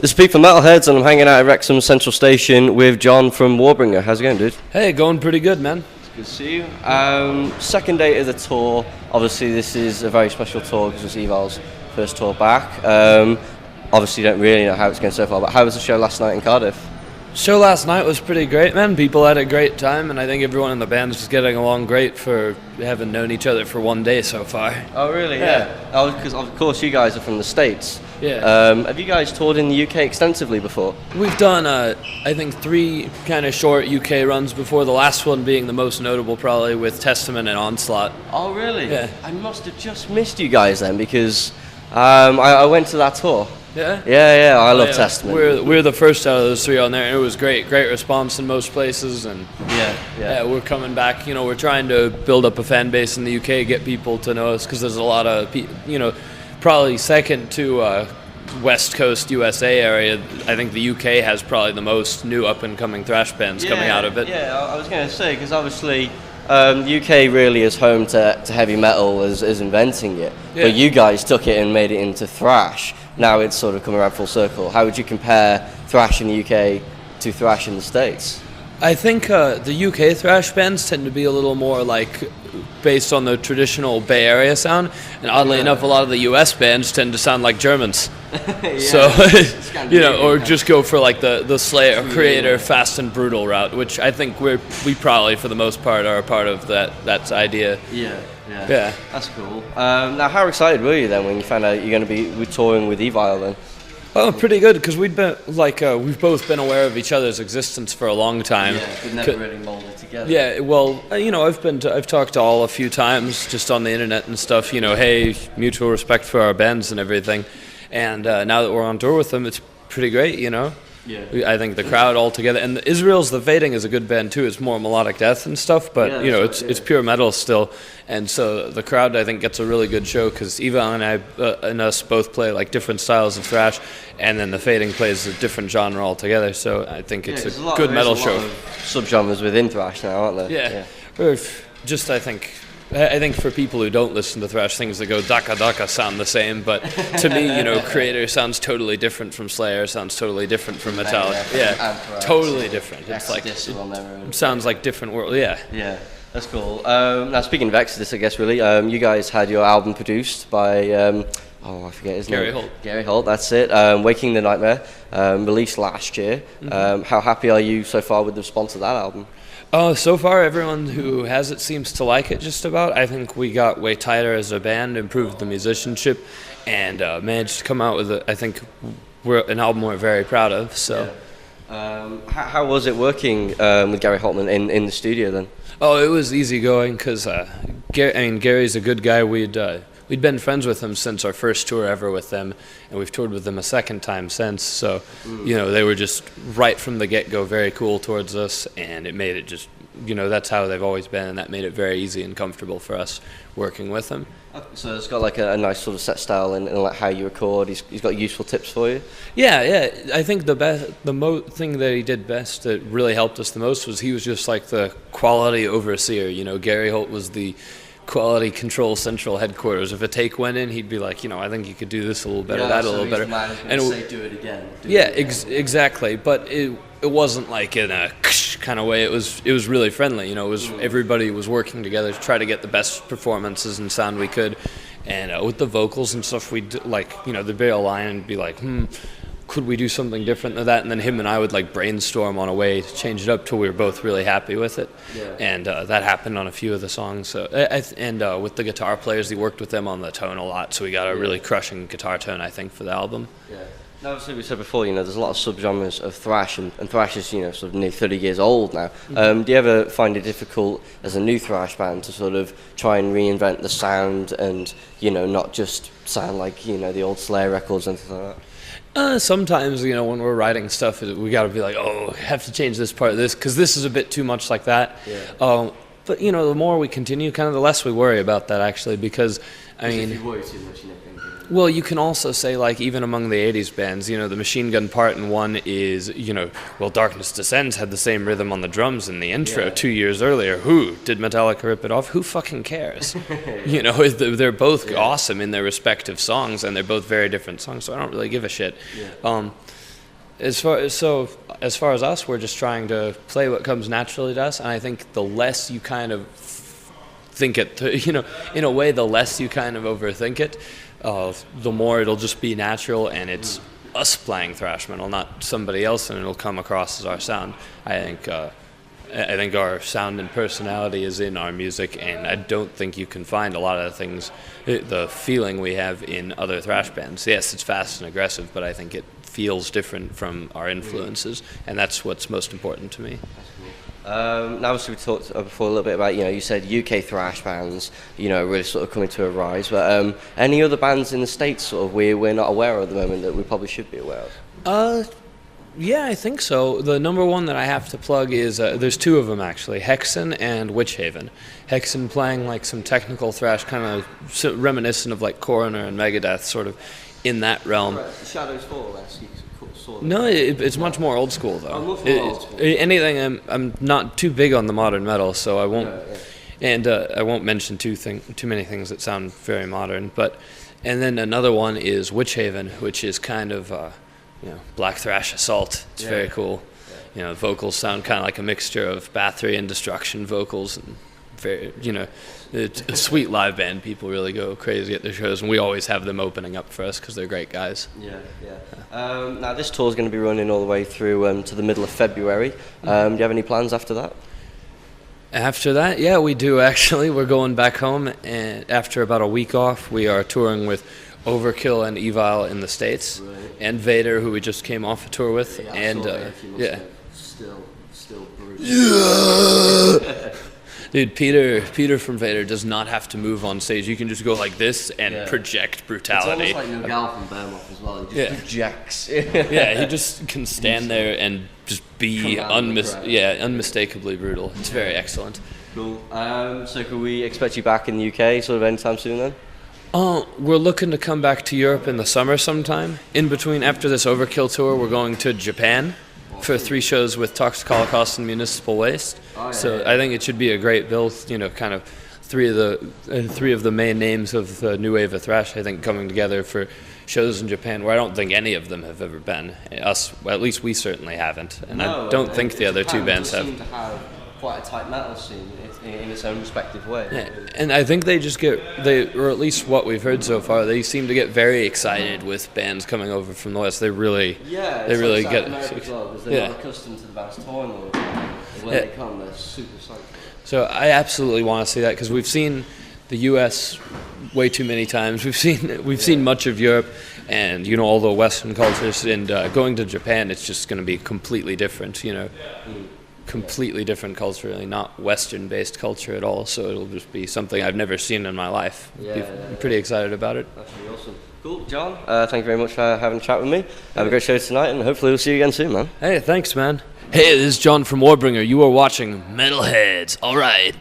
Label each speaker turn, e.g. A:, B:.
A: This is Pete from Metalheadz, and I'm hanging out at Wrexham Central Station with John from Warbringer. How's it going, dude?
B: Hey, going pretty good, man.
A: It's good to see you. Second day of the tour. Obviously, this is a very special tour because it's Evile's first tour back. Obviously, you don't really know how it's going so far, but how was the show last night in Cardiff?
B: Show last night was pretty great, man. People had a great time, and I think everyone in the band is just getting along great for having known each other for one day so far.
A: Oh, really? Yeah. Oh, because of course you guys are from the States.
B: Yeah.
A: Have you guys toured in the UK extensively before?
B: We've done, I think, 3 kind of short UK runs before, the last one being the most notable probably with Testament and Onslaught.
A: Oh, really?
B: Yeah.
A: I must have just missed you guys then because I went to that tour.
B: Yeah?
A: Yeah, I love Testament.
B: We're the first out of those 3 on there, and it was great response in most places, and yeah, we're coming back. You know, we're trying to build up a fan base in the UK, get people to know us, because there's a lot of, probably second to West Coast USA area. I think the UK has probably the most new up-and-coming thrash bands coming out of it.
A: Yeah, I was going to say, because obviously the UK really is home to heavy metal as inventing it, but you guys took it and made it into thrash. Now it's sort of come around full circle. How would you compare thrash in the UK to thrash in the States?
B: I think the UK thrash bands tend to be a little more like based on the traditional Bay Area sound, and oddly enough, a lot of the US bands tend to sound like Germans. So, or just go for like the Slayer, Creator, fast and brutal route, which I think we probably for the most part are a part of that idea. Yeah.
A: That's cool. Now, how excited were you then when you found out you're going to be touring with Evile then?
B: Oh, pretty good, because we've both been aware of each other's existence for a long time.
A: Yeah, we've never really molded together.
B: Yeah, well, I've talked to all a few times just on the internet and stuff. Hey, mutual respect for our bands and everything. And now that we're on tour with them, it's pretty great. Yeah. I think the crowd all together, and Israel's The Fading is a good band too. It's more melodic death and stuff, but it's pure metal still, and so the crowd I think gets a really good show because Evile and I and us both play like different styles of thrash, and then The Fading plays a different genre altogether. So I think it's a good metal show.
A: Subgenres within thrash now, aren't there?
B: Yeah. Just I think for people who don't listen to thrash, things that go daka daka sound the same, but to me, Creator sounds totally different from Slayer, sounds totally different from Metalheadz. Yeah, totally different. It's like it sounds like different world. Yeah.
A: That's cool. Now speaking of Exodus, I guess really, you guys had your album produced by I forget his name. Gary Holt, that's it. Waking the Nightmare, released last year. How happy are you so far with the response of that album?
B: Oh, so far everyone who has it seems to like it just about. I think we got way tighter as a band, improved the musicianship, and managed to come out with an album we're very proud of. So,
A: how was it working with Gary Holtman in the studio then?
B: Oh, it was easy going because Gary's a good guy. We'd been friends with him since our first tour ever with them, and we've toured with them a second time since. So, they were just right from the get-go very cool towards us, and it made it just, that's how they've always been, and that made it very easy and comfortable for us working with them.
A: So it's got like a nice sort of set style and like how you record. He's got useful tips for you.
B: Yeah. I think the thing that he did best that really helped us the most was he was just like the quality overseer. Gary Holt was the quality control central headquarters. If a take went in, he'd be like, I think you could do this a little better, that a little better.
A: And say, do it again.
B: Exactly. But it wasn't like in a kind of way. It was really friendly. Everybody was working together to try to get the best performances and sound we could. And with the vocals and stuff, we'd there'd be a line and be like, could we do something different than that? And then him and I would like brainstorm on a way to change it up till we were both really happy with it. And that happened on a few of the songs. So with the guitar players, he worked with them on the tone a lot. So we got a really crushing guitar tone, I think, for the album.
A: Now, obviously, we said before, there's a lot of subgenres of thrash, and thrash is, sort of near 30 years old now. Do you ever find it difficult as a new thrash band to sort of try and reinvent the sound and, not just sound like, the old Slayer records and things like that?
B: Sometimes, when we're writing stuff, we got to be like, I have to change this part of this because this is a bit too much like that. But, the more we continue, kind of the less we worry about that, actually, because,
A: if you worry too much,
B: Well, you can also say, like, even among the 80s bands, the Machine Gun Part in one is, Darkness Descends had the same rhythm on the drums in the intro 2 years earlier. Who? Did Metallica rip it off? Who fucking cares? They're both awesome in their respective songs, and they're both very different songs, so I don't really give a shit. As far as us, we're just trying to play what comes naturally to us, and I think the less you kind of think it, in a way, the less you kind of overthink it, the more it'll just be natural, and it's us playing thrash metal, not somebody else, and it'll come across as our sound. I think our sound and personality is in our music, and I don't think you can find a lot of the things, the feeling we have in other thrash bands. Yes, it's fast and aggressive, but I think it feels different from our influences, and that's what's most important to me.
A: Now, obviously, we talked before a little bit about, you said UK thrash bands, really sort of coming to a rise, but any other bands in the States sort of we're not aware of at the moment that we probably should be aware of?
B: Yeah, I think so. The number one that I have to plug is, there's two of them actually, Hexen and Witchhaven. Hexen playing like some technical thrash, kind of reminiscent of like Coroner and Megadeth, sort of in that realm.
A: Right. Shadows Fall, sort of.
B: No, it's much more old school though.
A: Much more old school.
B: Anything, I'm not too big on the modern metal, so I won't,
A: yeah.
B: and I won't mention too many things that sound very modern. And then another one is Witchhaven, which is kind of black thrash assault. It's very cool. Yeah. Vocals sound kind of like a mixture of Bathory and Destruction vocals, and very, it's a sweet live band. People really go crazy at their shows, and we always have them opening up for us because they're great guys.
A: Yeah. Now this tour is going to be running all the way through to the middle of February. Do you have any plans after that?
B: After that, yeah, we do actually. We're going back home, and after about a week off, we are touring with Overkill and Evile in the States, and Vader, who we just came off a tour with,
A: Still brutal.
B: Dude, Peter from Vader does not have to move on stage. You can just go like this and project brutality.
A: It's almost like Nogal from Behemoth as well. He just projects.
B: Yeah, he just can stand there and just be unmistakably brutal. It's very excellent.
A: Cool. So could we expect you back in the UK sort of anytime soon then?
B: We're looking to come back to Europe in the summer sometime. In between, after this Overkill tour, we're going to Japan for 3 shows with Toxic Holocaust and Municipal Waste. So I think it should be a great bill. Kind of three of the main names of the new wave of thrash, I think, coming together for shows in Japan where I don't think any of them have ever been. At least we certainly haven't, and I don't think the other 2 bands have.
A: Seem to have quite a tight metal scene in its own respective way.
B: Yeah, and I think they just or at least what we've heard so far, they seem to get very excited with bands coming over from the West. They really get
A: as well, because they're not accustomed to the bands touring all the time. When they come, they're super psyched.
B: So I absolutely want to see that, because we've seen the U.S. way too many times. We've seen much of Europe, and all the Western cultures. And going to Japan, it's just going to be completely different. Completely different culturally, not Western-based culture at all. So it'll just be something I've never seen in my life. I'm pretty excited about it.
A: That's really awesome. Cool, John. Thank you very much for having a chat with me. Have a great show tonight, and hopefully we'll see you again soon, man.
B: Hey, thanks, man. Hey, this is John from Warbringer. You are watching Metalheadz. All right.